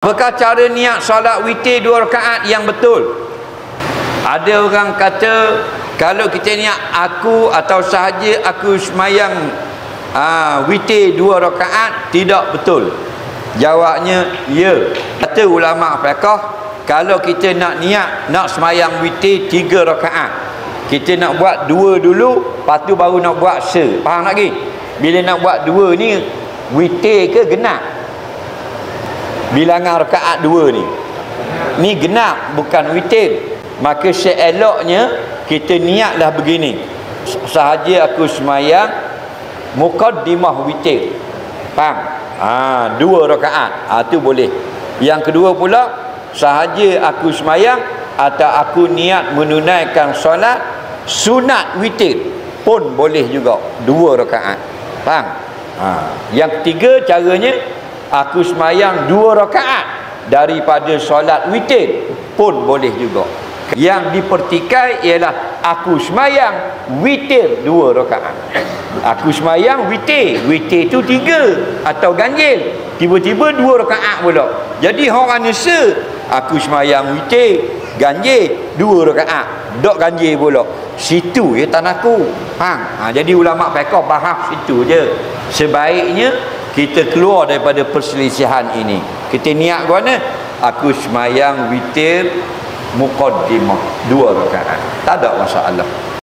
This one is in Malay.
Apakah cara niat solat witir 2 rakaat yang betul? Ada orang kata kalau kita niat aku atau sahaja aku semayang witir 2 rakaat tidak betul. Jawabnya ya. Kata ulama fiqh, kalau kita nak niat nak semayang witir 3 rakaat, kita nak buat 2 dulu, lepas tu baru nak buat se. Faham lagi? Bila nak buat 2 ni witir ke genap? Bilangan rakaat 2 ni genap, bukan witir. Maka seeloknya kita niatlah begini, sahaja aku semayang muqaddimah witir. Faham? 2 rakaat, tu boleh. Yang kedua pula, sahaja aku semayang atau aku niat menunaikan solat sunat witir pun boleh juga 2 rakaat. Faham? Yang ketiga caranya, aku semayang 2 rakaat daripada solat witir pun boleh juga. Yang dipertikai ialah aku semayang witir 2 rakaat. Aku semayang witir tu 3 atau ganjil, tiba-tiba 2 rakaat pula. Jadi orang nesa aku semayang witir ganjil 2 rakaat, dok ganjil pula. Situ ya tanaku. Faham? Jadi ulama fiqh bahas situ je. Sebaiknya kita keluar daripada perselisihan ini. Kita niat ke mana? Aku semayang witir muqaddimah 2 rakaat. Tak ada masalah.